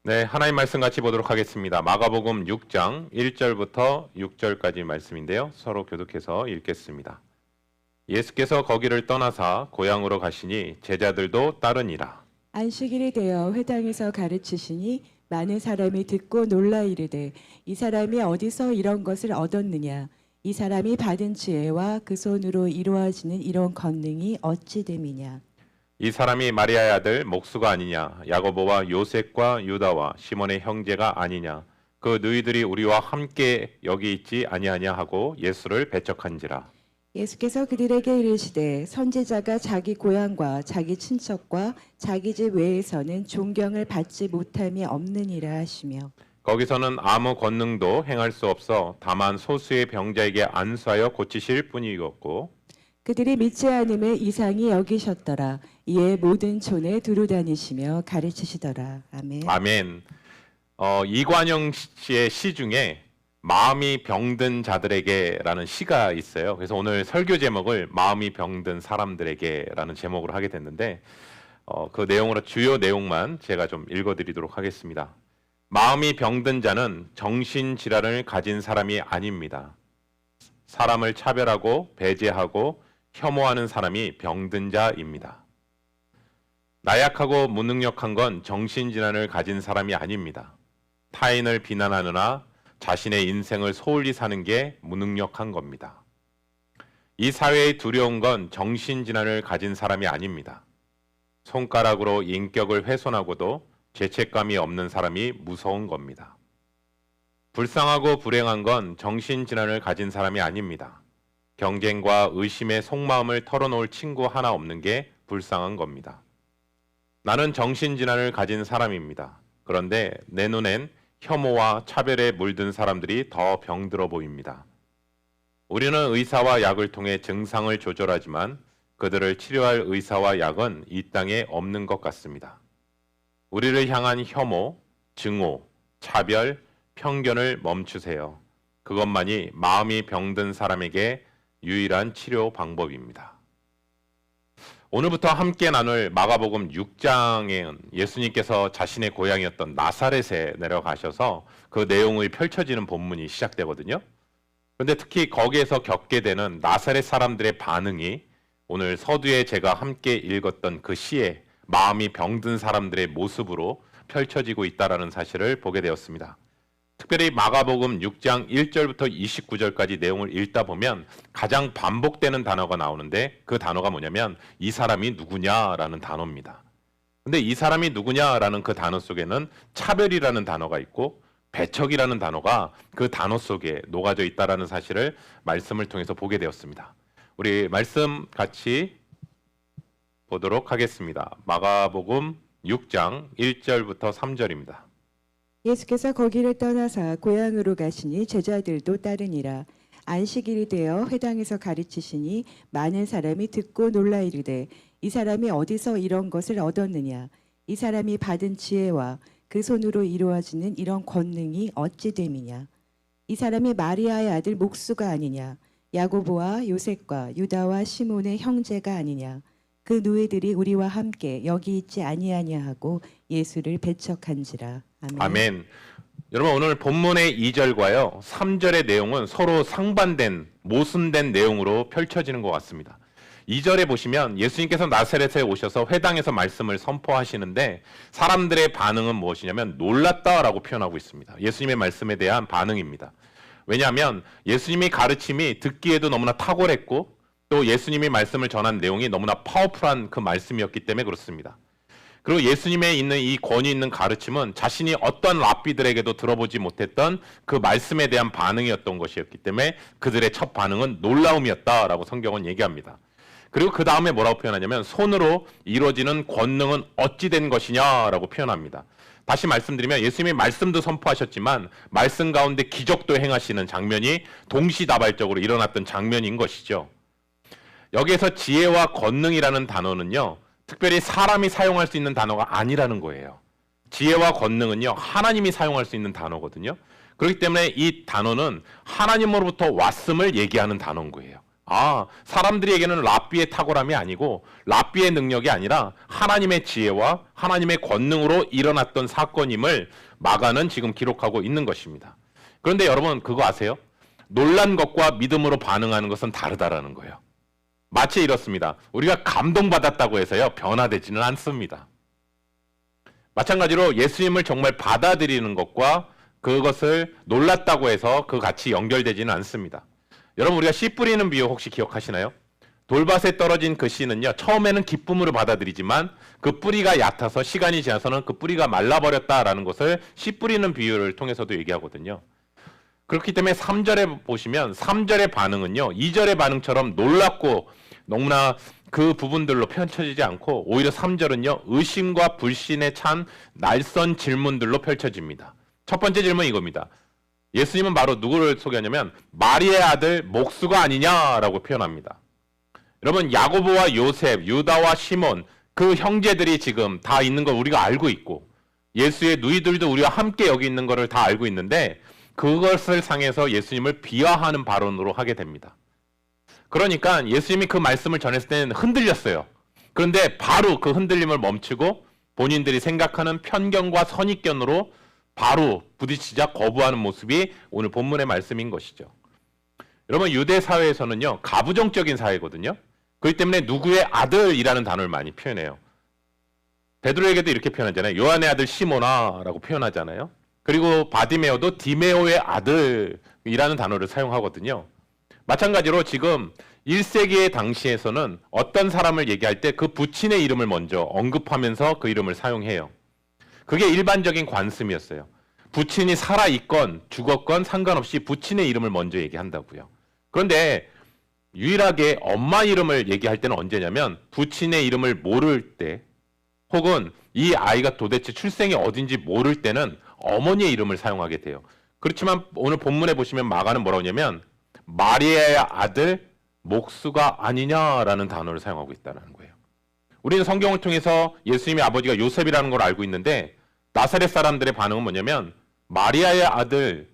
네, 하나님 말씀 같이 보도록 하겠습니다. 마가복음 6장 1절부터 6절까지 말씀인데요. 서로 교독해서 읽겠습니다. 예수께서 거기를 떠나사 고향으로 가시니 제자들도 따르니라. 안식일이 되어 회당에서 가르치시니 많은 사람이 듣고 놀라 이르되 이 사람이 어디서 이런 것을 얻었느냐 이 사람이 받은 지혜와 그 손으로 이루어지는 이런 권능이 어찌 됨이냐. 이 사람이 마리아의 아들 목수가 아니냐, 야고보와 요셉과 유다와 시몬의 형제가 아니냐, 그 너희들이 우리와 함께 여기 있지 아니하냐 하고 예수를 배척한지라. 예수께서 그들에게 이르시되 선지자가 자기 고향과 자기 친척과 자기 집 외에서는 존경을 받지 못함이 없느니라 하시며 거기서는 아무 권능도 행할 수 없어 다만 소수의 병자에게 안수하여 고치실 뿐이었고 그들이 믿지 않음에 이상히 여기셨더라. 이에 모든 촌에 두루 다니시며 가르치시더라. 아멘. 아멘. 이관영 씨의 시 중에 마음이 병든 자들에게라는 시가 있어요. 그래서 오늘 설교 제목을 마음이 병든 사람들에게라는 제목으로 하게 됐는데 그 내용으로 주요 내용만 제가 좀 읽어드리도록 하겠습니다. 마음이 병든 자는 정신질환을 가진 사람이 아닙니다. 사람을 차별하고 배제하고 혐오하는 사람이 병든 자입니다. 나약하고 무능력한 건 정신질환을 가진 사람이 아닙니다. 타인을 비난하느나 자신의 인생을 소홀히 사는 게 무능력한 겁니다. 이 사회에 두려운 건 정신질환을 가진 사람이 아닙니다. 손가락으로 인격을 훼손하고도 죄책감이 없는 사람이 무서운 겁니다. 불쌍하고 불행한 건 정신질환을 가진 사람이 아닙니다. 경쟁과 의심의 속마음을 털어놓을 친구 하나 없는 게 불쌍한 겁니다. 나는 정신질환을 가진 사람입니다. 그런데 내 눈엔 혐오와 차별에 물든 사람들이 더 병들어 보입니다. 우리는 의사와 약을 통해 증상을 조절하지만 그들을 치료할 의사와 약은 이 땅에 없는 것 같습니다. 우리를 향한 혐오, 증오, 차별, 편견을 멈추세요. 그것만이 마음이 병든 사람에게 유일한 치료 방법입니다. 오늘부터 함께 나눌 마가복음 6장에는 예수님께서 자신의 고향이었던 나사렛에 내려가셔서 그 내용이 펼쳐지는 본문이 시작되거든요. 그런데 특히 거기에서 겪게 되는 나사렛 사람들의 반응이 오늘 서두에 제가 함께 읽었던 그 시에 마음이 병든 사람들의 모습으로 펼쳐지고 있다는 사실을 보게 되었습니다. 특별히 마가복음 6장 1절부터 29절까지 내용을 읽다 보면 가장 반복되는 단어가 나오는데 그 단어가 뭐냐면 이 사람이 누구냐라는 단어입니다. 근데 이 사람이 누구냐라는 그 단어 속에는 차별이라는 단어가 있고 배척이라는 단어가 그 단어 속에 녹아져 있다는 사실을 말씀을 통해서 보게 되었습니다. 우리 말씀 같이 보도록 하겠습니다. 마가복음 6장 1절부터 3절입니다. 예수께서 거기를 떠나사 고향으로 가시니 제자들도 따르니라. 안식일이 되어 회당에서 가르치시니 많은 사람이 듣고 놀라 이르되 이 사람이 어디서 이런 것을 얻었느냐 이 사람이 받은 지혜와 그 손으로 이루어지는 이런 권능이 어찌 됨이냐. 이 사람이 마리아의 아들 목수가 아니냐 야고보와 요셉과 유다와 시몬의 형제가 아니냐 그 노예들이 우리와 함께 여기 있지 아니하냐 하고 예수를 배척한지라. 아멘. 아멘. 여러분 오늘 본문의 2절과요 3절의 내용은 서로 상반된 모순된 내용으로 펼쳐지는 것 같습니다. 2절에 보시면 예수님께서 나사렛에 오셔서 회당에서 말씀을 선포하시는데 사람들의 반응은 무엇이냐면 놀랐다라고 표현하고 있습니다. 예수님의 말씀에 대한 반응입니다. 왜냐하면 예수님의 가르침이 듣기에도 너무나 탁월했고 또 예수님이 말씀을 전한 내용이 너무나 파워풀한 그 말씀이었기 때문에 그렇습니다. 그리고 예수님의 있는 이 권위 있는 가르침은 자신이 어떤 랍비들에게도 들어보지 못했던 그 말씀에 대한 반응이었던 것이었기 때문에 그들의 첫 반응은 놀라움이었다라고 성경은 얘기합니다. 그리고 그 다음에 뭐라고 표현하냐면 손으로 이루어지는 권능은 어찌 된 것이냐라고 표현합니다. 다시 말씀드리면 예수님이 말씀도 선포하셨지만 말씀 가운데 기적도 행하시는 장면이 동시다발적으로 일어났던 장면인 것이죠. 여기에서 지혜와 권능이라는 단어는요 특별히 사람이 사용할 수 있는 단어가 아니라는 거예요. 지혜와 권능은요 하나님이 사용할 수 있는 단어거든요. 그렇기 때문에 이 단어는 하나님으로부터 왔음을 얘기하는 단어인 거예요. 사람들에게는 랍비의 탁월함이 아니고 랍비의 능력이 아니라 하나님의 지혜와 하나님의 권능으로 일어났던 사건임을 마가는 지금 기록하고 있는 것입니다. 그런데 여러분 그거 아세요? 놀란 것과 믿음으로 반응하는 것은 다르다라는 거예요. 마치 이렇습니다. 우리가 감동받았다고 해서요 변화되지는 않습니다. 마찬가지로 예수님을 정말 받아들이는 것과 그것을 놀랐다고 해서 그 같이 연결되지는 않습니다. 여러분 우리가 씨 뿌리는 비유 혹시 기억하시나요? 돌밭에 떨어진 그 씨는요 처음에는 기쁨으로 받아들이지만 그 뿌리가 얕아서 시간이 지나서는 그 뿌리가 말라버렸다라는 것을 씨 뿌리는 비유를 통해서도 얘기하거든요. 그렇기 때문에 3절에 보시면 3절의 반응은요 2절의 반응처럼 놀랍고 너무나 그 부분들로 펼쳐지지 않고 오히려 3절은요 의심과 불신에 찬 날선 질문들로 펼쳐집니다. 첫 번째 질문은 이겁니다. 예수님은 바로 누구를 소개하냐면 마리아의 아들 목수가 아니냐라고 표현합니다. 여러분 야고보와 요셉, 유다와 시몬 그 형제들이 지금 다 있는 걸 우리가 알고 있고 예수의 누이들도 우리와 함께 여기 있는 것을 다 알고 있는데 그것을 상해서 예수님을 비하하는 발언으로 하게 됩니다. 그러니까 예수님이 그 말씀을 전했을 때는 흔들렸어요. 그런데 바로 그 흔들림을 멈추고 본인들이 생각하는 편견과 선입견으로 바로 부딪히자 거부하는 모습이 오늘 본문의 말씀인 것이죠. 여러분 유대 사회에서는요 가부정적인 사회거든요. 그렇기 때문에 누구의 아들이라는 단어를 많이 표현해요. 베드로에게도 이렇게 표현하잖아요. 요한의 아들 시모나라고 표현하잖아요. 그리고 바디메오도 디메오의 아들이라는 단어를 사용하거든요. 마찬가지로 지금 1세기의 당시에서는 어떤 사람을 얘기할 때 그 부친의 이름을 먼저 언급하면서 그 이름을 사용해요. 그게 일반적인 관습이었어요. 부친이 살아있건 죽었건 상관없이 부친의 이름을 먼저 얘기한다고요. 그런데 유일하게 엄마 이름을 얘기할 때는 언제냐면 부친의 이름을 모를 때 혹은 이 아이가 도대체 출생이 어딘지 모를 때는 어머니의 이름을 사용하게 돼요. 그렇지만 오늘 본문에 보시면 마가는 뭐라고 하냐면 마리아의 아들 목수가 아니냐라는 단어를 사용하고 있다는 거예요. 우리는 성경을 통해서 예수님의 아버지가 요셉이라는 걸 알고 있는데 나사렛 사람들의 반응은 뭐냐면 마리아의 아들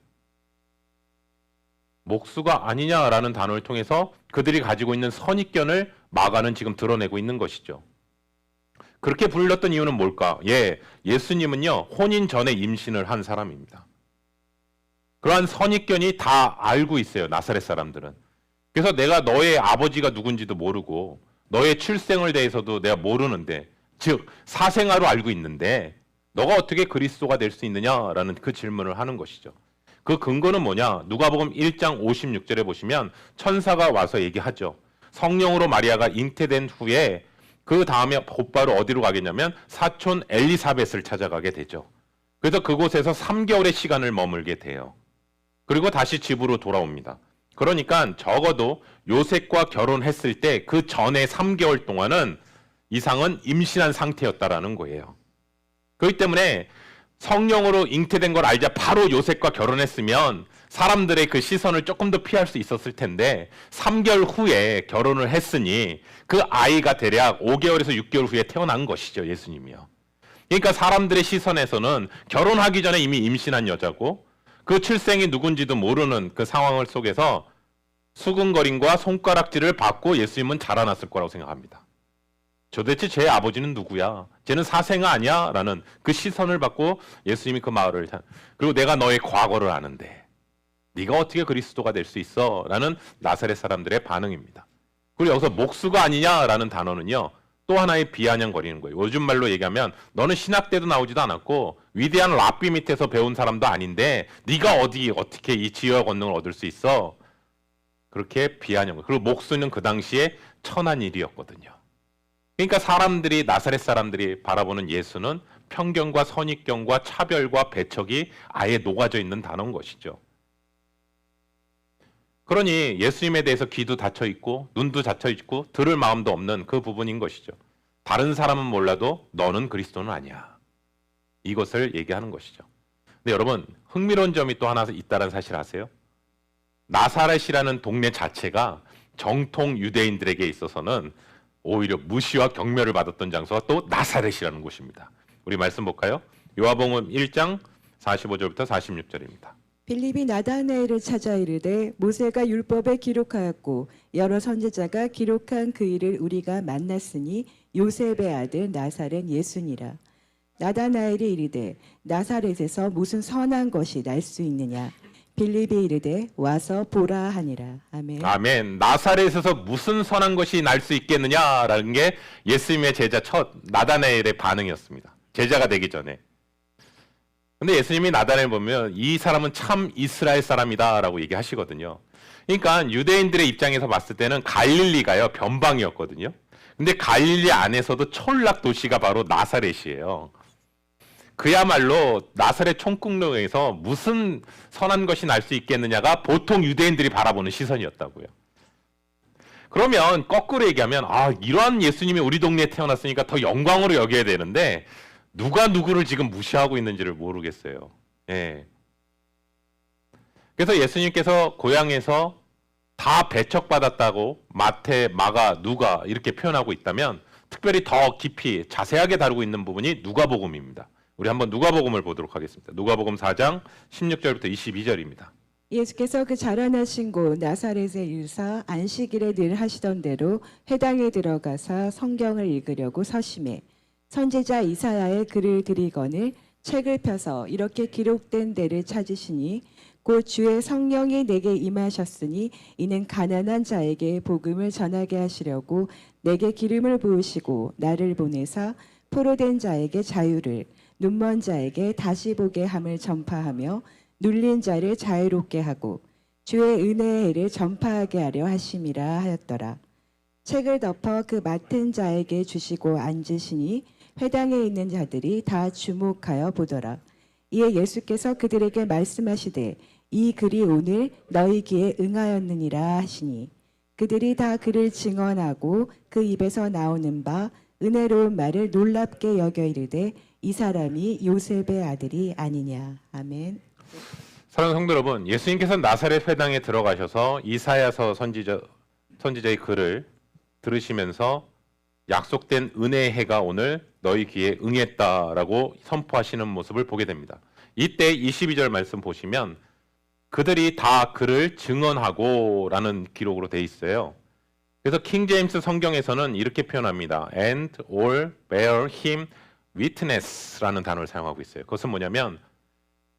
목수가 아니냐라는 단어를 통해서 그들이 가지고 있는 선입견을 마가는 지금 드러내고 있는 것이죠. 그렇게 불렸던 이유는 뭘까? 예수님은요 혼인 전에 임신을 한 사람입니다. 그러한 선입견이 다 알고 있어요. 나사렛 사람들은. 그래서 내가 너의 아버지가 누군지도 모르고 너의 출생을 대해서도 내가 모르는데 즉 사생아로 알고 있는데 너가 어떻게 그리스도가 될 수 있느냐라는 그 질문을 하는 것이죠. 그 근거는 뭐냐? 누가복음 1장 56절에 보시면 천사가 와서 얘기하죠. 성령으로 마리아가 잉태된 후에 그 다음에 곧바로 어디로 가겠냐면 사촌 엘리사벳을 찾아가게 되죠. 그래서 그곳에서 3개월의 시간을 머물게 돼요. 그리고 다시 집으로 돌아옵니다. 그러니까 적어도 요셉과 결혼했을 때 그 전에 3개월 동안은 이상은 임신한 상태였다라는 거예요. 그렇기 때문에 성령으로 잉태된 걸 알자 바로 요셉과 결혼했으면 사람들의 그 시선을 조금 더 피할 수 있었을 텐데 3개월 후에 결혼을 했으니 그 아이가 대략 5개월에서 6개월 후에 태어난 것이죠. 예수님이요. 그러니까 사람들의 시선에서는 결혼하기 전에 이미 임신한 여자고 그 출생이 누군지도 모르는 그 상황을 속에서 수근거림과 손가락질을 받고 예수님은 자라났을 거라고 생각합니다. 도대체 제 아버지는 누구야? 쟤는 사생아 아니야? 라는 그 시선을 받고 예수님이 그 마을을 그리고 내가 너의 과거를 아는데 네가 어떻게 그리스도가 될 수 있어? 라는 나사렛 사람들의 반응입니다. 그리고 여기서 목수가 아니냐라는 단어는요. 또 하나의 비아냥거리는 거예요. 요즘 말로 얘기하면 너는 신학 때도 나오지도 않았고 위대한 랍비 밑에서 배운 사람도 아닌데 네가 어떻게 이 지혜와 권능을 얻을 수 있어? 그렇게 비아냥. 그리고 목수는 그 당시에 천한 일이었거든요. 그러니까 나사렛 사람들이 바라보는 예수는 편견과 선입견과 차별과 배척이 아예 녹아져 있는 단어인 것이죠. 그러니 예수님에 대해서 귀도 닫혀 있고 눈도 닫혀 있고 들을 마음도 없는 그 부분인 것이죠. 다른 사람은 몰라도 너는 그리스도는 아니야. 이것을 얘기하는 것이죠. 근데 여러분 흥미로운 점이 또 하나 있다는 사실 아세요? 나사렛이라는 동네 자체가 정통 유대인들에게 있어서는 오히려 무시와 경멸을 받았던 장소가 또 나사렛이라는 곳입니다. 우리 말씀 볼까요? 요한복음 1장 45절부터 46절입니다. 빌립이 나다나엘을 찾아 이르되 모세가 율법에 기록하였고 여러 선지자가 기록한 그 일을 우리가 만났으니 요셉의 아들 나사렛 예수니라. 나다나엘이 이르되 나사렛에서 무슨 선한 것이 날 수 있느냐. 빌립이 이르되 와서 보라 하니라. 아멘. 아멘. 나사렛에서 무슨 선한 것이 날 수 있겠느냐라는 게 예수님의 제자 첫 나다나엘의 반응이었습니다. 제자가 되기 전에. 근데 예수님이 나다나엘 보면 이 사람은 참 이스라엘 사람이다라고 얘기하시거든요. 그러니까 유대인들의 입장에서 봤을 때는 갈릴리가요 변방이었거든요. 근데 갈릴리 안에서도 촌락 도시가 바로 나사렛이에요. 그야말로 나사렛 총국령에서 무슨 선한 것이 날 수 있겠느냐가 보통 유대인들이 바라보는 시선이었다고요. 그러면 거꾸로 얘기하면 이러한 예수님이 우리 동네에 태어났으니까 더 영광으로 여겨야 되는데 누가 누구를 지금 무시하고 있는지를 모르겠어요. 예. 그래서 예수님께서 고향에서 다 배척받았다고 마태, 마가, 누가 이렇게 표현하고 있다면 특별히 더 깊이 자세하게 다루고 있는 부분이 누가복음입니다. 우리 한번 누가복음을 보도록 하겠습니다. 누가복음 4장 16절부터 22절입니다. 예수께서 그 자라나신 곳 나사렛에 일사 안식일에 늘 하시던 대로 회당에 들어가사 성경을 읽으려고 서심해 선지자 이사야의 글을 들이거늘 책을 펴서 이렇게 기록된 데를 찾으시니 곧 주의 성령이 내게 임하셨으니 이는 가난한 자에게 복음을 전하게 하시려고 내게 기름을 부으시고 나를 보내사 포로된 자에게 자유를 눈먼 자에게 다시 보게 함을 전파하며 눌린 자를 자유롭게 하고 주의 은혜의 해를 전파하게 하려 하심이라 하였더라. 책을 덮어 그 맡은 자에게 주시고 앉으시니 회당에 있는 자들이 다 주목하여 보더라. 이에 예수께서 그들에게 말씀하시되 이 글이 오늘 너희 귀에 응하였느니라 하시니 그들이 다 그를 증언하고 그 입에서 나오는 바 은혜로운 말을 놀랍게 여겨 이르되 이 사람이 요셉의 아들이 아니냐. 아멘. 사랑하는 성도 여러분, 예수님께서 나사렛 회당에 들어가셔서 이사야서 선지자의 글을 들으시면서 약속된 은혜의 해가 오늘 너희 귀에 응했다라고 선포하시는 모습을 보게 됩니다. 이때 22절 말씀 보시면 그들이 다 그를 증언하고 라는 기록으로 돼 있어요. 그래서 킹제임스 성경에서는 이렇게 표현합니다. And all bear him witness라는 단어를 사용하고 있어요. 그것은 뭐냐면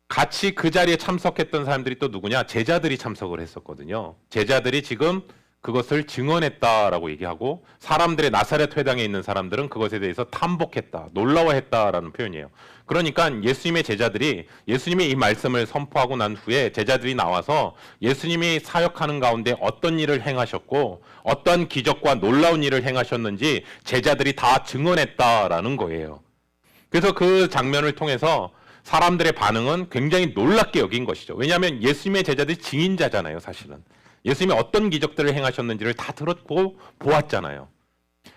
같이 그 자리에 참석했던 사람들이 또 누구냐? 제자들이 참석을 했었거든요. 제자들이 지금 그것을 증언했다라고 얘기하고 사람들의 나사렛 회당에 있는 사람들은 그것에 대해서 탐복했다, 놀라워했다라는 표현이에요. 그러니까 예수님의 제자들이 예수님이 이 말씀을 선포하고 난 후에 제자들이 나와서 예수님이 사역하는 가운데 어떤 일을 행하셨고 어떤 기적과 놀라운 일을 행하셨는지 제자들이 다 증언했다라는 거예요. 그래서 그 장면을 통해서 사람들의 반응은 굉장히 놀랍게 여긴 것이죠. 왜냐하면 예수님의 제자들이 증인자잖아요, 사실은. 예수님이 어떤 기적들을 행하셨는지를 다 들었고 보았잖아요.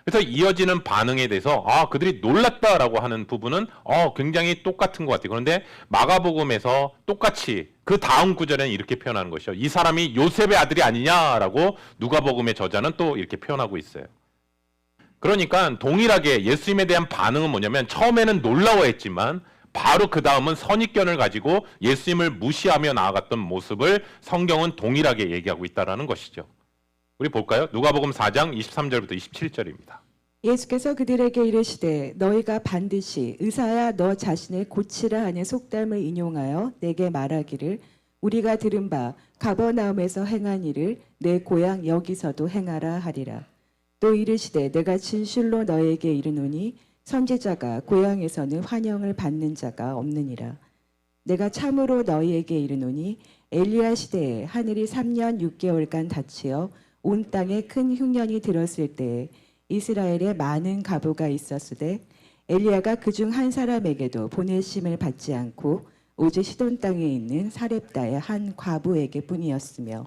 그래서 이어지는 반응에 대해서 그들이 놀랐다라고 하는 부분은 굉장히 똑같은 것 같아요. 그런데 마가복음에서 똑같이 그 다음 구절에는 이렇게 표현하는 것이죠. 이 사람이 요셉의 아들이 아니냐라고 누가복음의 저자는 또 이렇게 표현하고 있어요. 그러니까 동일하게 예수님에 대한 반응은 뭐냐면 처음에는 놀라워했지만 바로 그 다음은 선입견을 가지고 예수님을 무시하며 나아갔던 모습을 성경은 동일하게 얘기하고 있다는 것이죠. 우리 볼까요? 누가복음 4장 23절부터 27절입니다. 예수께서 그들에게 이르시되 너희가 반드시 의사야 너 자신을 고치라 하는 속담을 인용하여 내게 말하기를 우리가 들은 바 가버나움에서 행한 일을 내 고향 여기서도 행하라 하리라. 또 이르시되 내가 진실로 너에게 이르노니 선지자가 고향에서는 환영을 받는 자가 없느니라. 내가 참으로 너희에게 이르노니 엘리야 시대에 하늘이 3년 6개월간 닫히어 온 땅에 큰 흉년이 들었을 때에 이스라엘에 많은 가보가 있었으되 엘리야가 그중 한 사람에게도 보내심을 받지 않고 오직 시돈 땅에 있는 사렙다의 한 과부에게 뿐이었으며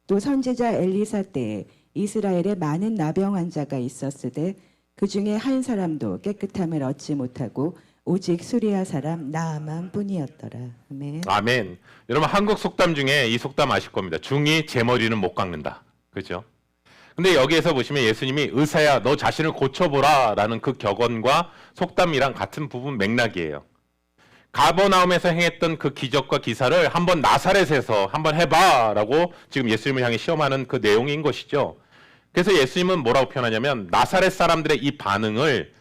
또 선지자 엘리사 때에 이스라엘에 많은 나병 환자가 있었으되 그 중에 한 사람도 깨끗함을 얻지 못하고 오직 수리아 사람 나아만 뿐이었더라. 아멘. 아멘. 여러분 한국 속담 중에 이 속담 아실 겁니다. 중이 제 머리는 못 깎는다. 그렇죠? 근데 여기에서 보시면 예수님이 의사야 너 자신을 고쳐보라 라는 그 격언과 속담이랑 같은 부분 맥락이에요. 가버나움에서 행했던 그 기적과 기사를 한번 나사렛에서 한번 해봐라고 지금 예수님을 향해 시험하는 그 내용인 것이죠. 그래서 예수님은 뭐라고 표현하냐면 나사렛 사람들의 이 반응을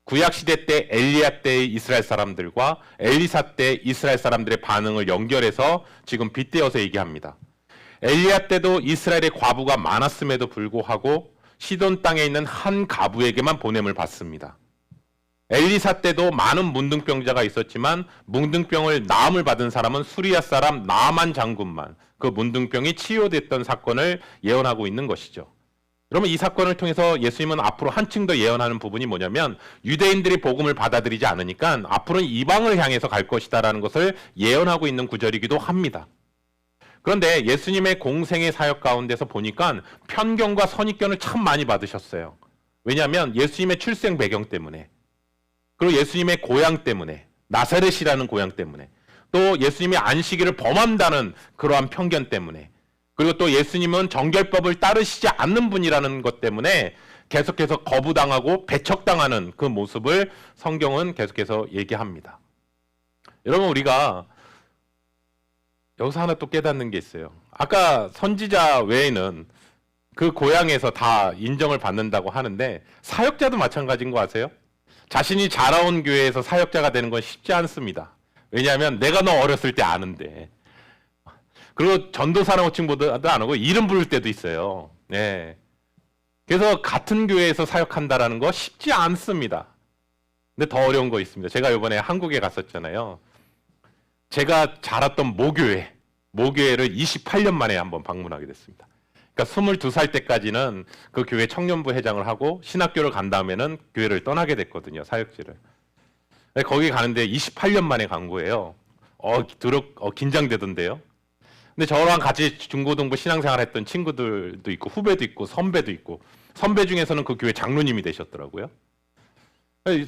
구약시대 때 엘리야 때의 이스라엘 사람들과 엘리사 때 이스라엘 사람들의 반응을 연결해서 지금 빗대어서 얘기합니다. 엘리야 때도 이스라엘의 과부가 많았음에도 불구하고 시돈 땅에 있는 한 과부에게만 보냄을 받습니다. 엘리사 때도 많은 문둥병자가 있었지만 문둥병을 나음을 받은 사람은 수리아 사람 나만 장군만 그 문둥병이 치유됐던 사건을 예언하고 있는 것이죠. 그러면 이 사건을 통해서 예수님은 앞으로 한층 더 예언하는 부분이 뭐냐면 유대인들이 복음을 받아들이지 않으니까 앞으로는 이방을 향해서 갈 것이다라는 것을 예언하고 있는 구절이기도 합니다. 그런데 예수님의 공생의 사역 가운데서 보니까 편견과 선입견을 참 많이 받으셨어요. 왜냐하면 예수님의 출생 배경 때문에 그리고 예수님의 고향 때문에 나사렛이라는 고향 때문에 또 예수님이 안식일을 범한다는 그러한 편견 때문에 그리고 또 예수님은 정결법을 따르시지 않는 분이라는 것 때문에 계속해서 거부당하고 배척당하는 그 모습을 성경은 계속해서 얘기합니다. 여러분 우리가 여기서 하나 또 깨닫는 게 있어요. 아까 선지자 외에는 그 고향에서 다 인정을 받는다고 하는데 사역자도 마찬가지인 거 아세요? 자신이 자라온 교회에서 사역자가 되는 건 쉽지 않습니다. 왜냐하면 내가 너 어렸을 때 아는데 그리고 전도사랑 호칭보다도 안 하고 이름 부를 때도 있어요. 네. 그래서 같은 교회에서 사역한다라는 거 쉽지 않습니다. 근데 더 어려운 거 있습니다. 제가 이번에 한국에 갔었잖아요. 제가 자랐던 모교회를 28년 만에 한번 방문하게 됐습니다. 그러니까 22살 때까지는 그 교회 청년부 회장을 하고 신학교를 간 다음에는 교회를 떠나게 됐거든요. 사역지를. 거기 가는데 28년 만에 간 거예요. 긴장되던데요. 근데 저랑 같이 중고등부 신앙생활 했던 친구들도 있고 후배도 있고 선배도 있고 선배 중에서는 그 교회 장로님이 되셨더라고요.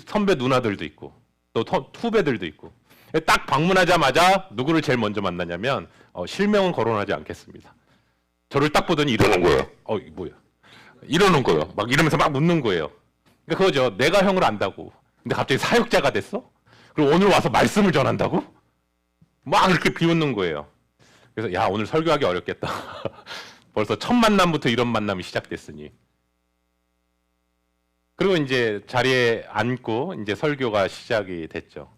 선배 누나들도 있고 또 후배들도 있고 딱 방문하자마자 누구를 제일 먼저 만나냐면 실명은 거론하지 않겠습니다. 저를 딱 보더니 이러는 거예요. 뭐야? 이러는 거예요. 막 이러면서 막 묻는 거예요. 그러니까 그거죠. 내가 형을 안다고. 근데 갑자기 사역자가 됐어? 그리고 오늘 와서 말씀을 전한다고? 막 이렇게 비웃는 거예요. 그래서 야 오늘 설교하기 어렵겠다. 벌써 첫 만남부터 이런 만남이 시작됐으니. 그리고 이제 자리에 앉고 이제 설교가 시작이 됐죠.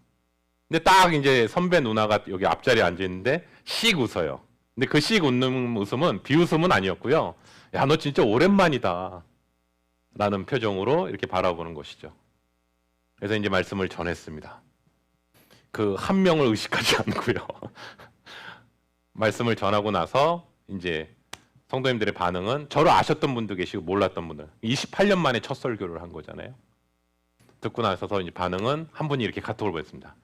근데 딱 이제 선배 누나가 여기 앞자리에 앉아 있는데 씩 웃어요. 근데 그 씩 웃는 웃음은 비웃음은 아니었고요. 야 너 진짜 오랜만이다. 라는 표정으로 이렇게 바라보는 것이죠. 그래서 이제 말씀을 전했습니다. 그 한 명을 의식하지 않고요. 말씀을 전하고 나서 이제 성도님들의 반응은 저를 아셨던 분도 계시고 몰랐던 분들 28년 만에 첫 설교를 한 거잖아요. 듣고 나서서 이제 반응은 한 분이 이렇게 카톡을 보냈습니다.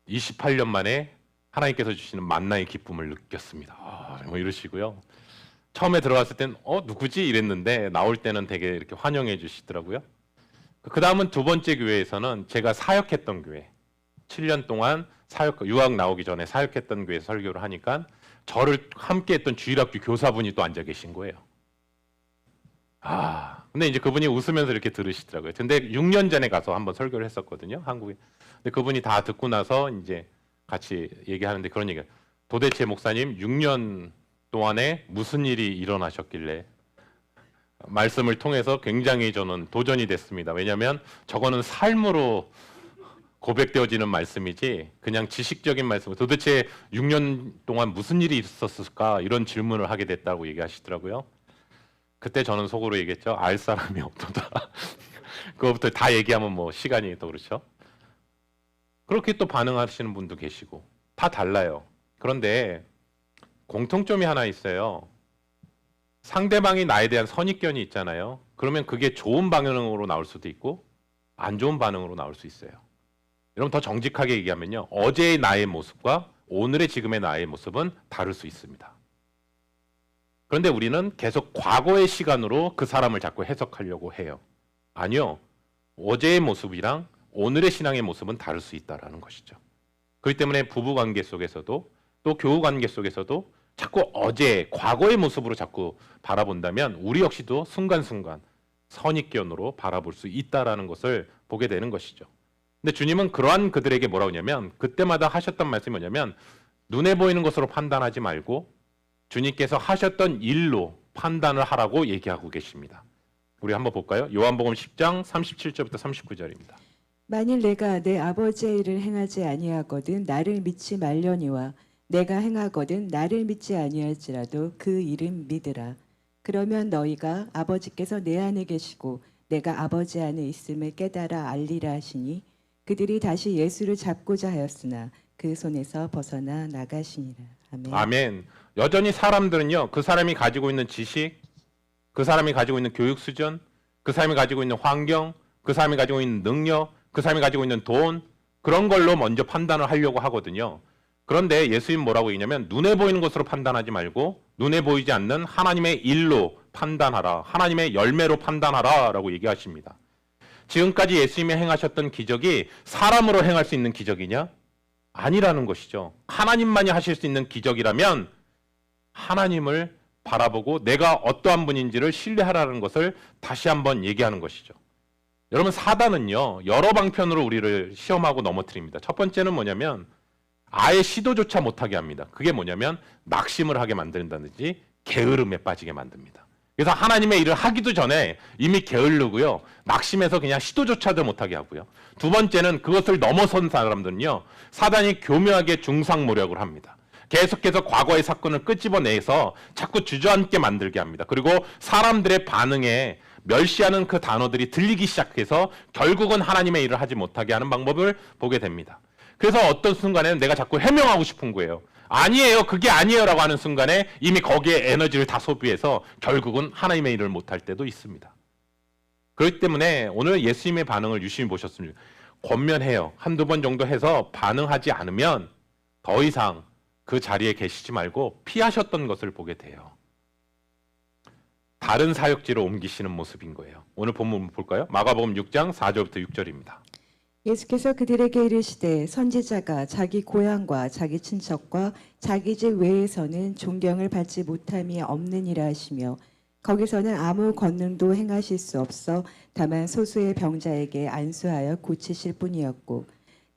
28년 만에 하나님께서 주시는 만나의 기쁨을 느꼈습니다. 뭐 이러시고요. 처음에 들어갔을 땐 누구지 이랬는데 나올 때는 되게 이렇게 환영해 주시더라고요. 그 다음은 두 번째 교회에서는 제가 사역했던 교회 7년 동안 유학 나오기 전에 사역했던 교회에서 설교를 하니까 저를 함께했던 주일학교 교사분이 또 앉아 계신 거예요. 근데 이제 그분이 웃으면서 이렇게 들으시더라고요. 근데 6년 전에 가서 한번 설교를 했었거든요, 한국에. 근데 그분이 다 듣고 나서 이제 같이 얘기하는데 그런 얘기가 도대체 목사님 6년 동안에 무슨 일이 일어나셨길래 말씀을 통해서 굉장히 저는 도전이 됐습니다. 왜냐하면 저거는 삶으로 고백되어지는 말씀이지 그냥 지식적인 말씀. 도대체 6년 동안 무슨 일이 있었을까 이런 질문을 하게 됐다고 얘기하시더라고요. 그때 저는 속으로 얘기했죠. 알 사람이 없도다. 그거부터 다 얘기하면 뭐 시간이 더 그렇죠. 그렇게 또 반응하시는 분도 계시고 다 달라요. 그런데 공통점이 하나 있어요. 상대방이 나에 대한 선입견이 있잖아요. 그러면 그게 좋은 반응으로 나올 수도 있고 안 좋은 반응으로 나올 수 있어요. 여러분 더 정직하게 얘기하면요. 어제의 나의 모습과 오늘의 지금의 나의 모습은 다를 수 있습니다. 그런데 우리는 계속 과거의 시간으로 그 사람을 자꾸 해석하려고 해요. 아니요. 어제의 모습이랑 오늘의 신앙의 모습은 다를 수 있다는 것이죠. 그렇기 때문에 부부관계 속에서도 또 교우관계 속에서도 자꾸 어제, 과거의 모습으로 자꾸 바라본다면 우리 역시도 순간순간 선입견으로 바라볼 수 있다는 것을 보게 되는 것이죠. 근데 주님은 그러한 그들에게 뭐라고 하냐면 그때마다 하셨던 말씀이 뭐냐면 눈에 보이는 것으로 판단하지 말고 주님께서 하셨던 일로 판단을 하라고 얘기하고 계십니다. 우리 한번 볼까요? 요한복음 10장 37절부터 39절입니다. 만일 내가 내 아버지의 일을 행하지 아니하거든 나를 믿지 말려니와 내가 행하거든 나를 믿지 아니할지라도 그 일은 믿으라. 그러면 너희가 아버지께서 내 안에 계시고 내가 아버지 안에 있음을 깨달아 알리라 하시니 그들이 다시 예수를 잡고자 하였으나 그 손에서 벗어나 나가시니라. 아멘. 아멘. 여전히 사람들은요, 그 사람이 가지고 있는 지식, 그 사람이 가지고 있는 교육 수준, 그 사람이 가지고 있는 환경, 그 사람이 가지고 있는 능력, 그 사람이 가지고 있는 돈, 그런 걸로 먼저 판단을 하려고 하거든요. 그런데 예수님 뭐라고 얘기냐면 눈에 보이는 것으로 판단하지 말고 눈에 보이지 않는 하나님의 일로 판단하라. 하나님의 열매로 판단하라 라고 얘기하십니다. 지금까지 예수님이 행하셨던 기적이 사람으로 행할 수 있는 기적이냐? 아니라는 것이죠. 하나님만이 하실 수 있는 기적이라면 하나님을 바라보고 내가 어떠한 분인지를 신뢰하라는 것을 다시 한번 얘기하는 것이죠. 여러분, 사단은요, 여러 방편으로 우리를 시험하고 넘어뜨립니다. 첫 번째는 뭐냐면 아예 시도조차 못하게 합니다. 그게 뭐냐면 낙심을 하게 만든다든지 게으름에 빠지게 만듭니다. 그래서 하나님의 일을 하기도 전에 이미 게으르고요, 낙심해서 그냥 시도조차도 못하게 하고요. 두 번째는 그것을 넘어선 사람들은요, 사단이 교묘하게 중상모략을 합니다. 계속해서 과거의 사건을 끄집어내서 자꾸 주저앉게 만들게 합니다. 그리고 사람들의 반응에 멸시하는 그 단어들이 들리기 시작해서 결국은 하나님의 일을 하지 못하게 하는 방법을 보게 됩니다. 그래서 어떤 순간에는 내가 자꾸 해명하고 싶은 거예요. 아니에요, 그게 아니에요 라고 하는 순간에 이미 거기에 에너지를 다 소비해서 결국은 하나님의 일을 못할 때도 있습니다. 그렇기 때문에 오늘 예수님의 반응을 유심히 보셨습니다. 권면해요. 한두 번 정도 해서 반응하지 않으면 더 이상 그 자리에 계시지 말고 피하셨던 것을 보게 돼요. 다른 사역지로 옮기시는 모습인 거예요. 오늘 본문 볼까요? 마가복음 6장 4절부터 6절입니다. 예수께서 그들에게 이르시되 선지자가 자기 고향과 자기 친척과 자기 집 외에서는 존경을 받지 못함이 없느니라 하시며 거기서는 아무 권능도 행하실 수 없어 다만 소수의 병자에게 안수하여 고치실 뿐이었고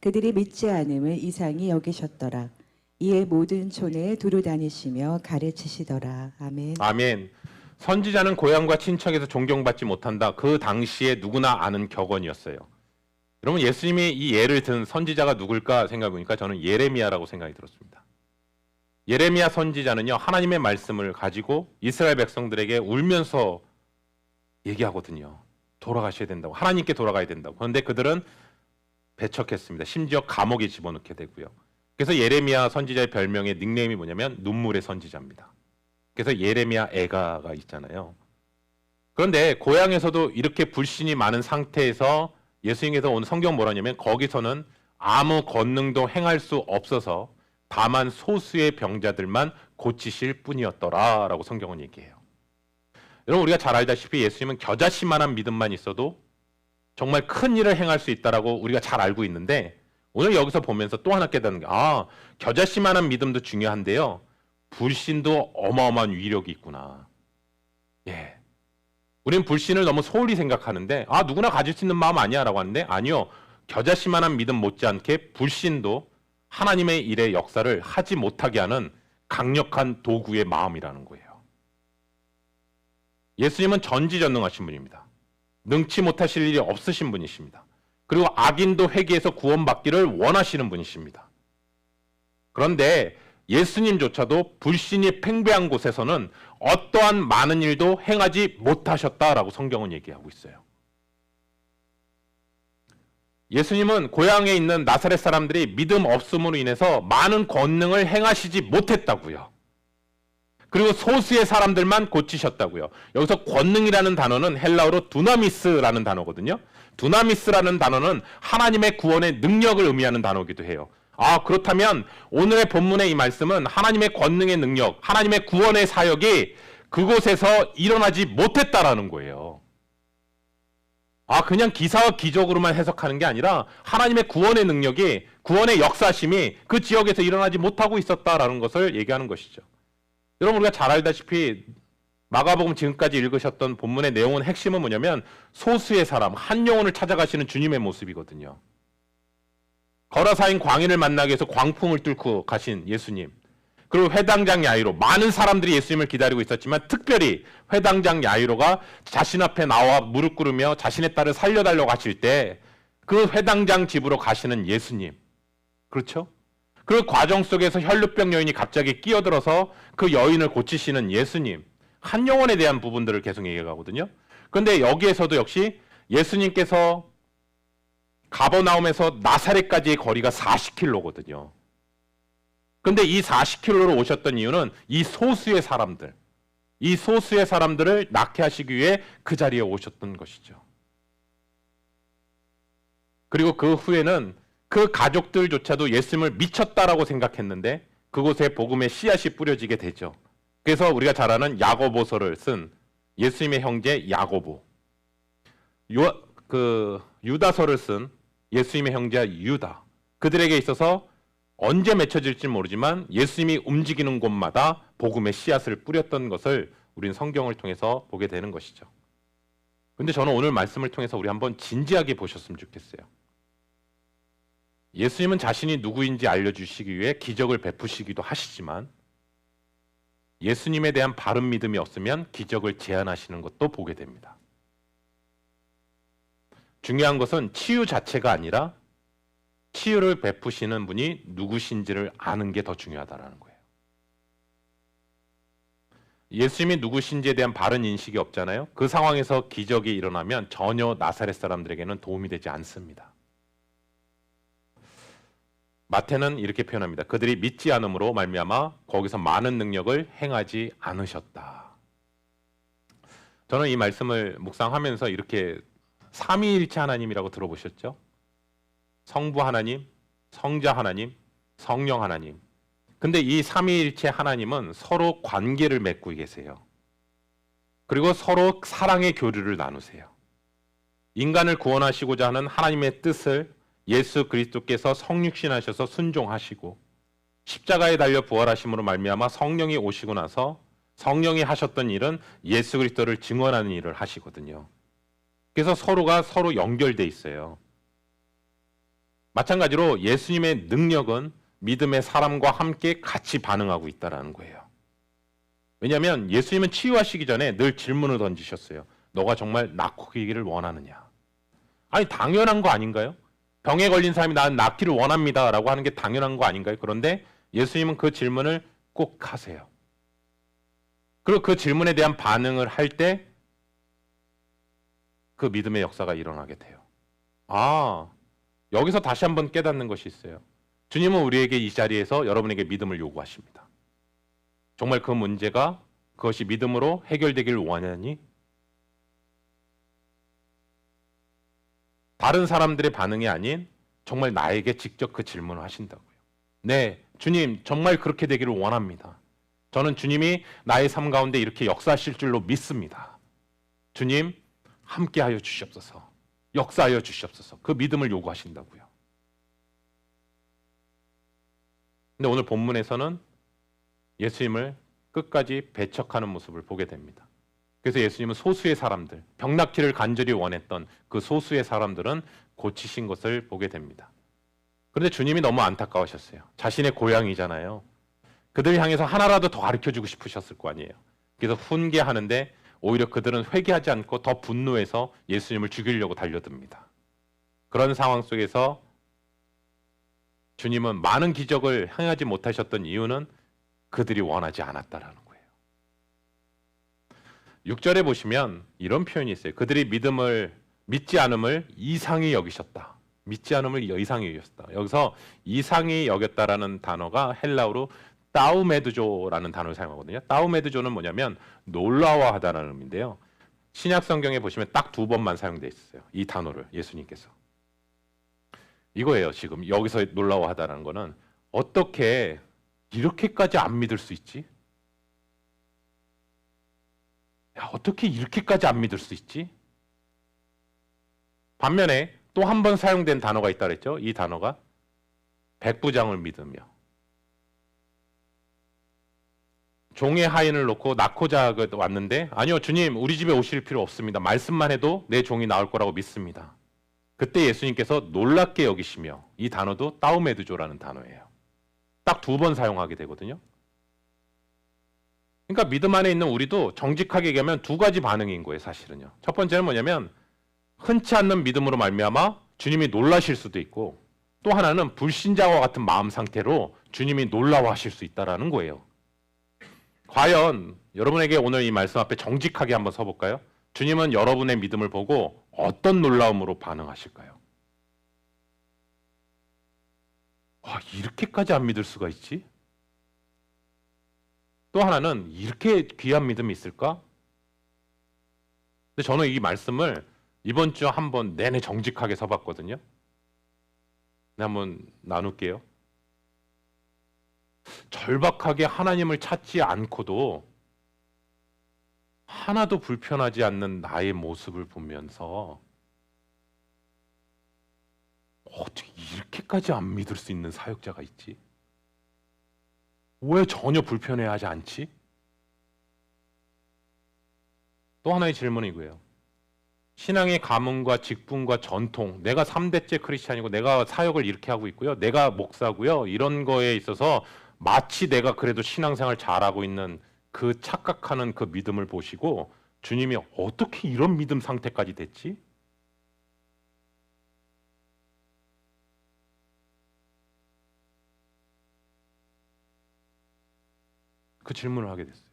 그들이 믿지 않음을 이상히 여기셨더라. 이에 모든 촌에 두루 다니시며 가르치시더라. 아멘. 아멘. 선지자는 고향과 친척에서 존경받지 못한다. 그 당시에 누구나 아는 격언이었어요. 여러분, 예수님이 이 예를 든 선지자가 누굴까 생각해보니까 저는 예레미야라고 생각이 들었습니다. 예레미야 선지자는요, 하나님의 말씀을 가지고 이스라엘 백성들에게 울면서 얘기하거든요. 돌아가셔야 된다고, 하나님께 돌아가야 된다고. 그런데 그들은 배척했습니다. 심지어 감옥에 집어넣게 되고요. 그래서 예레미야 선지자의 별명의 닉네임이 뭐냐면 눈물의 선지자입니다. 그래서 예레미야 애가가 있잖아요. 그런데 고향에서도 이렇게 불신이 많은 상태에서 예수님께서 오늘 성경 뭐라냐면 거기서는 아무 권능도 행할 수 없어서 다만 소수의 병자들만 고치실 뿐이었더라라고 성경은 얘기해요. 여러분, 우리가 잘 알다시피 예수님은 겨자씨만한 믿음만 있어도 정말 큰 일을 행할 수 있다라고 우리가 잘 알고 있는데 오늘 여기서 보면서 또 하나 깨닫는 게 겨자씨만한 믿음도 중요한데요, 불신도 어마어마한 위력이 있구나. 예. 우리는 불신을 너무 소홀히 생각하는데 누구나 가질 수 있는 마음 아니야 라고 하는데 아니요. 겨자씨만한 믿음 못지않게 불신도 하나님의 일의 역사를 하지 못하게 하는 강력한 도구의 마음이라는 거예요. 예수님은 전지전능하신 분입니다. 능치 못하실 일이 없으신 분이십니다. 그리고 악인도 회개해서 구원받기를 원하시는 분이십니다. 그런데 예수님조차도 불신이 팽배한 곳에서는 어떠한 많은 일도 행하지 못하셨다라고 성경은 얘기하고 있어요. 예수님은 고향에 있는 나사렛 사람들이 믿음 없음으로 인해서 많은 권능을 행하시지 못했다고요. 그리고 소수의 사람들만 고치셨다고요. 여기서 권능이라는 단어는 헬라어로 두나미스라는 단어거든요. 두나미스라는 단어는 하나님의 구원의 능력을 의미하는 단어이기도 해요. 그렇다면 오늘의 본문의 이 말씀은 하나님의 권능의 능력, 하나님의 구원의 사역이 그곳에서 일어나지 못했다라는 거예요. 그냥 기사와 기적으로만 해석하는 게 아니라 하나님의 구원의 능력이, 구원의 역사심이 그 지역에서 일어나지 못하고 있었다라는 것을 얘기하는 것이죠. 여러분, 우리가 잘 알다시피 마가복음 지금까지 읽으셨던 본문의 내용은 핵심은 뭐냐면 소수의 사람, 한 영혼을 찾아가시는 주님의 모습이거든요. 거라사인 광인을 만나기 위해서 광풍을 뚫고 가신 예수님. 그리고 회당장 야이로, 많은 사람들이 예수님을 기다리고 있었지만 특별히 회당장 야이로가 자신 앞에 나와 무릎 꿇으며 자신의 딸을 살려달라고 하실 때 그 회당장 집으로 가시는 예수님. 그렇죠? 그 과정 속에서 혈루병 여인이 갑자기 끼어들어서 그 여인을 고치시는 예수님. 한 영혼에 대한 부분들을 계속 얘기하거든요. 그런데 여기에서도 역시 예수님께서 가버나움에서 나사렛까지의 거리가 40km거든요. 근데 이 40km로 오셨던 이유는 이 소수의 사람들을 낫게 하시기 위해 그 자리에 오셨던 것이죠. 그리고 그 후에는 그 가족들조차도 예수님을 미쳤다라고 생각했는데 그곳에 복음의 씨앗이 뿌려지게 되죠. 그래서 우리가 잘 아는 야고보서를 쓴 예수님의 형제 야고보, 유다서를 쓴 예수님의 형제 유다, 그들에게 있어서 언제 맺혀질지 모르지만 예수님이 움직이는 곳마다 복음의 씨앗을 뿌렸던 것을 우리는 성경을 통해서 보게 되는 것이죠. 그런데 저는 오늘 말씀을 통해서 우리 한번 진지하게 보셨으면 좋겠어요. 예수님은 자신이 누구인지 알려주시기 위해 기적을 베푸시기도 하시지만 예수님에 대한 바른 믿음이 없으면 기적을 제한하시는 것도 보게 됩니다. 중요한 것은 치유 자체가 아니라 치유를 베푸시는 분이 누구신지를 아는 게 더 중요하다는 거예요. 예수님이 누구신지에 대한 바른 인식이 없잖아요. 그 상황에서 기적이 일어나면 전혀 나사렛 사람들에게는 도움이 되지 않습니다. 마태는 이렇게 표현합니다. 그들이 믿지 않음으로 말미암아 거기서 많은 능력을 행하지 않으셨다. 저는 이 말씀을 묵상하면서 이렇게 삼위일체 하나님이라고 들어보셨죠? 성부 하나님, 성자 하나님, 성령 하나님. 근데 이 삼위일체 하나님은 서로 관계를 맺고 계세요. 그리고 서로 사랑의 교류를 나누세요. 인간을 구원하시고자 하는 하나님의 뜻을 예수 그리스도께서 성육신하셔서 순종하시고 십자가에 달려 부활하심으로 말미암아 성령이 오시고 나서 성령이 하셨던 일은 예수 그리스도를 증언하는 일을 하시거든요. 그래서 서로가 서로 연결돼 있어요. 마찬가지로 예수님의 능력은 믿음의 사람과 함께 같이 반응하고 있다는 거예요. 왜냐하면 예수님은 치유하시기 전에 늘 질문을 던지셨어요. 너가 정말 낫기를 원하느냐? 아니 당연한 거 아닌가요? 병에 걸린 사람이 나는 낫기를 원합니다 라고 하는 게 당연한 거 아닌가요? 그런데 예수님은 그 질문을 꼭 하세요. 그리고 그 질문에 대한 반응을 할 때 그 믿음의 역사가 일어나게 돼요. 여기서 다시 한번 깨닫는 것이 있어요. 주님은 우리에게 이 자리에서 여러분에게 믿음을 요구하십니다. 정말 그 문제가 그것이 믿음으로 해결되기를 원하니? 다른 사람들의 반응이 아닌 정말 나에게 직접 그 질문을 하신다고요. 네, 주님 정말 그렇게 되기를 원합니다. 저는 주님이 나의 삶 가운데 이렇게 역사하실 줄로 믿습니다. 주님 함께하여 주시옵소서. 역사하여 주시옵소서. 그 믿음을 요구하신다고요. 근데 오늘 본문에서는 예수님을 끝까지 배척하는 모습을 보게 됩니다. 그래서 예수님은 소수의 사람들, 병낫기를 간절히 원했던 그 소수의 사람들은 고치신 것을 보게 됩니다. 그런데 주님이 너무 안타까우셨어요. 자신의 고향이잖아요. 그들 향해서 하나라도 더 가르쳐주고 싶으셨을 거 아니에요. 그래서 훈계하는데 오히려 그들은 회개하지 않고 더 분노해서 예수님을 죽이려고 달려듭니다. 그런 상황 속에서 주님은 많은 기적을 행하지 못하셨던 이유는 그들이 원하지 않았다라는 거예요. 6절에 보시면 이런 표현이 있어요. 그들이 믿지 않음을 이상히 여기셨다. 믿지 않음을 이상히 여기셨다. 여기서 이상히 여겼다라는 단어가 헬라어로 따우메드조라는 단어를 사용하거든요. 따우메드조는 뭐냐면 놀라워하다라는 의미인데요. 신약 성경에 보시면 딱 2번만 사용되어 있어요. 이 단어를 예수님께서. 이거예요. 지금 여기서 놀라워하다라는 거는 어떻게 이렇게까지 안 믿을 수 있지? 어떻게 이렇게까지 안 믿을 수 있지? 반면에 또 한 번 사용된 단어가 있다 그랬죠. 이 단어가 백부장을 믿으며 종의 하인을 놓고 낳고자 왔는데 아니요 주님 우리 집에 오실 필요 없습니다. 말씀만 해도 내 종이 나올 거라고 믿습니다. 그때 예수님께서 놀랍게 여기시며, 이 단어도 따우메드조라는 단어예요. 딱 2번 사용하게 되거든요. 그러니까 믿음 안에 있는 우리도 정직하게 얘기하면 2가지 반응인 거예요, 사실은요. 첫 번째는 뭐냐면 흔치 않는 믿음으로 말미암아 주님이 놀라실 수도 있고, 또 하나는 불신자와 같은 마음 상태로 주님이 놀라워하실 수 있다라는 거예요. 과연 여러분에게 오늘 이 말씀 앞에 정직하게 한번 서볼까요? 주님은 여러분의 믿음을 보고 어떤 놀라움으로 반응하실까요? 와, 이렇게까지 안 믿을 수가 있지? 또 하나는 이렇게 귀한 믿음이 있을까? 근데 저는 이 말씀을 이번 주 한번 내내 정직하게 서봤거든요. 네, 한번 나눌게요. 절박하게 하나님을 찾지 않고도 하나도 불편하지 않는 나의 모습을 보면서 어떻게 이렇게까지 안 믿을 수 있는 사역자가 있지? 왜 전혀 불편해하지 않지? 또 하나의 질문이 이거예요. 신앙의 가문과 직분과 전통, 내가 3대째 크리스찬이고 내가 사역을 이렇게 하고 있고요, 내가 목사고요, 이런 거에 있어서 마치 내가 그래도 신앙생활 잘하고 있는 그 착각하는 그 믿음을 보시고 주님이 어떻게 이런 믿음 상태까지 됐지? 그 질문을 하게 됐어요.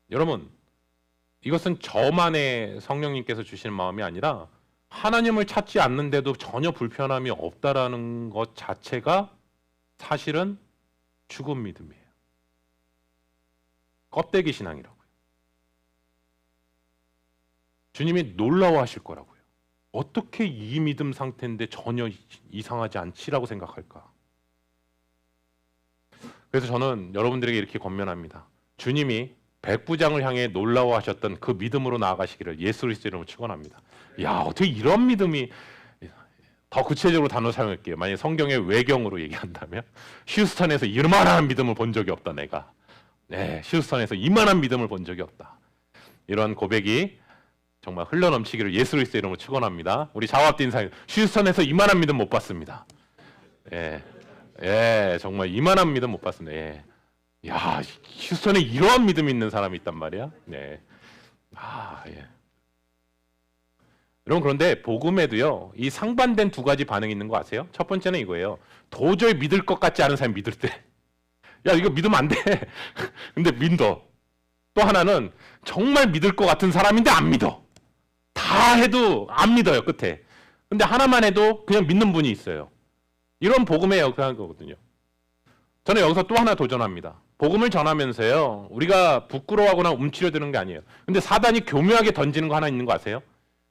여러분, 이것은 저만의 성령님께서 주시는 마음이 아니라 하나님을 찾지 않는데도 전혀 불편함이 없다라는 것 자체가 사실은 죽은 믿음이에요. 껍데기 신앙이라고요. 주님이 놀라워하실 거라고요. 어떻게 이 믿음 상태인데 전혀 이상하지 않지라고 생각할까? 그래서 저는 여러분들에게 이렇게 권면합니다. 주님이 백부장을 향해 놀라워하셨던 그 믿음으로 나아가시기를 예수 그리스도 이름으로 축원합니다. 야, 어떻게 이런 믿음이, 더 구체적으로 단어 사용할게요. 만약에 성경의 외경으로 얘기한다면 휴스턴에서 이만한 믿음을 본 적이 없다 내가. 네, 휴스턴에서 이만한 믿음을 본 적이 없다. 이런 고백이 정말 흘러넘치기를 예수 그리스도 이름으로 축원합니다. 우리 자와합 인사해. 휴스턴에서 이만한 믿음 못 봤습니다. 예, 예, 정말 이만한 믿음 못 봤습니다. 예. 야, 휴스턴에 이러한 믿음이 있는 사람이 있단 말이야. 네. 예. 여러분, 그런데 복음에도요, 이 상반된 2가지 반응이 있는 거 아세요? 첫 번째는 이거예요. 도저히 믿을 것 같지 않은 사람이 믿을 때. 야, 이거 믿으면 안 돼. 근데 믿어. 또 하나는 정말 믿을 것 같은 사람인데 안 믿어. 다 해도 안 믿어요, 끝에. 근데 하나만 해도 그냥 믿는 분이 있어요. 이런 복음에 역사한 거거든요. 저는 여기서 또 하나 도전합니다. 복음을 전하면서요, 우리가 부끄러워하거나 움츠려드는 게 아니에요. 근데 사단이 교묘하게 던지는 거 하나 있는 거 아세요?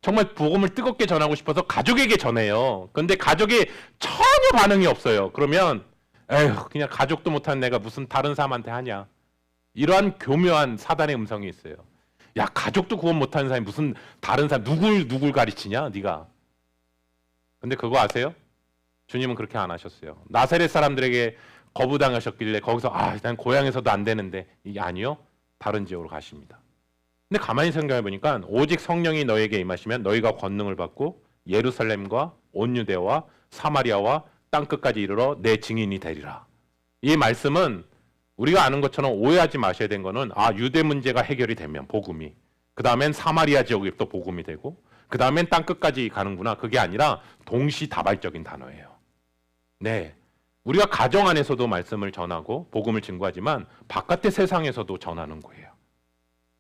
정말 복음을 뜨겁게 전하고 싶어서 가족에게 전해요. 근데 가족이 전혀 반응이 없어요. 그러면 에휴, 그냥 가족도 못한 내가 무슨 다른 사람한테 하냐. 이러한 교묘한 사단의 음성이 있어요. 야, 가족도 구원 못하는 사람이 무슨 다른 사람, 누굴 가르치냐 네가. 근데 그거 아세요? 주님은 그렇게 안 하셨어요. 나사렛 사람들에게 거부당하셨길래 거기서 난 고향에서도 안 되는데, 이게 아니요, 다른 지역으로 가십니다. 근데 가만히 생각해 보니까 오직 성령이 너에게 임하시면 너희가 권능을 받고 예루살렘과 온 유대와 사마리아와 땅 끝까지 이르러 내 증인이 되리라. 이 말씀은 우리가 아는 것처럼 오해하지 마셔야 되는 거는 유대 문제가 해결이 되면 복음이, 그 다음엔 사마리아 지역이 또 복음이 되고, 그 다음엔 땅 끝까지 가는구나. 그게 아니라 동시다발적인 단어예요. 네, 우리가 가정 안에서도 말씀을 전하고 복음을 증거하지만 바깥의 세상에서도 전하는 거예요.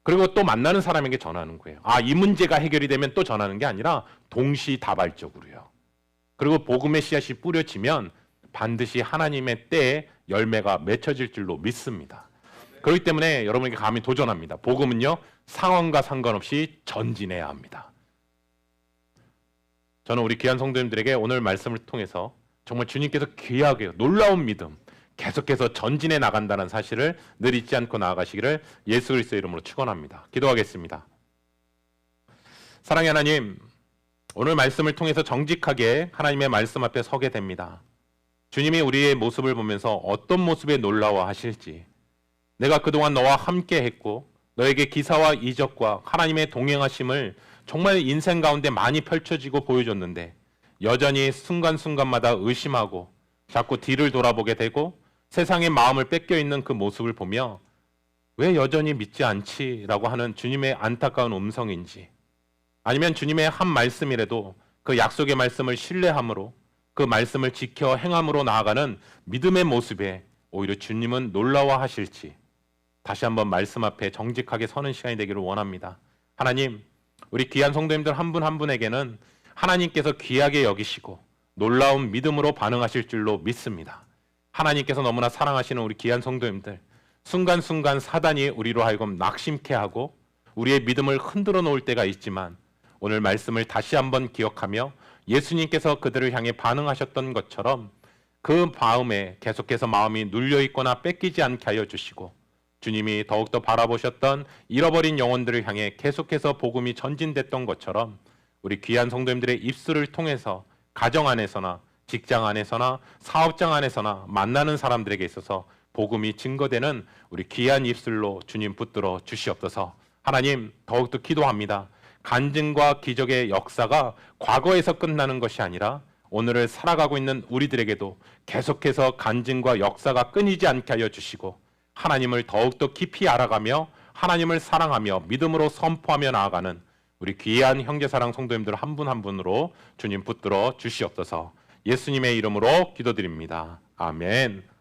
그리고 또 만나는 사람에게 전하는 거예요. 이 문제가 해결이 되면 또 전하는 게 아니라 동시다발적으로요. 그리고 복음의 씨앗이 뿌려지면 반드시 하나님의 때에 열매가 맺혀질 줄로 믿습니다. 그렇기 때문에 여러분에게 감히 도전합니다. 복음은요, 상황과 상관없이 전진해야 합니다. 저는 우리 귀한 성도님들에게 오늘 말씀을 통해서 정말 주님께서 귀하게 놀라운 믿음, 계속해서 전진해 나간다는 사실을 늘 잊지 않고 나아가시기를 예수 그리스도의 이름으로 축원합니다. 기도하겠습니다. 사랑의 하나님, 오늘 말씀을 통해서 정직하게 하나님의 말씀 앞에 서게 됩니다. 주님이 우리의 모습을 보면서 어떤 모습에 놀라워하실지, 내가 그동안 너와 함께 했고 너에게 기사와 이적과 하나님의 동행하심을 정말 인생 가운데 많이 펼쳐지고 보여줬는데 여전히 순간순간마다 의심하고 자꾸 뒤를 돌아보게 되고 세상의 마음을 뺏겨 있는 그 모습을 보며 왜 여전히 믿지 않지라고 하는 주님의 안타까운 음성인지, 아니면 주님의 한 말씀이라도 그 약속의 말씀을 신뢰함으로 그 말씀을 지켜 행함으로 나아가는 믿음의 모습에 오히려 주님은 놀라워하실지 다시 한번 말씀 앞에 정직하게 서는 시간이 되기를 원합니다. 하나님, 우리 귀한 성도님들 한 분 한 분에게는 하나님께서 귀하게 여기시고 놀라운 믿음으로 반응하실 줄로 믿습니다. 하나님께서 너무나 사랑하시는 우리 귀한 성도님들, 순간순간 사단이 우리로 하여금 낙심케 하고 우리의 믿음을 흔들어 놓을 때가 있지만 오늘 말씀을 다시 한번 기억하며 예수님께서 그들을 향해 반응하셨던 것처럼 그 마음에 계속해서 마음이 눌려있거나 뺏기지 않게 하여 주시고, 주님이 더욱더 바라보셨던 잃어버린 영혼들을 향해 계속해서 복음이 전진됐던 것처럼 우리 귀한 성도님들의 입술을 통해서 가정 안에서나 직장 안에서나 사업장 안에서나 만나는 사람들에게 있어서 복음이 증거되는 우리 귀한 입술로 주님 붙들어 주시옵소서. 하나님, 더욱더 기도합니다. 간증과 기적의 역사가 과거에서 끝나는 것이 아니라 오늘을 살아가고 있는 우리들에게도 계속해서 간증과 역사가 끊이지 않게 하여 주시고 하나님을 더욱더 깊이 알아가며 하나님을 사랑하며 믿음으로 선포하며 나아가는 우리 귀한 형제사랑 성도님들 한 분 한 분으로 주님 붙들어 주시옵소서. 예수님의 이름으로 기도드립니다. 아멘.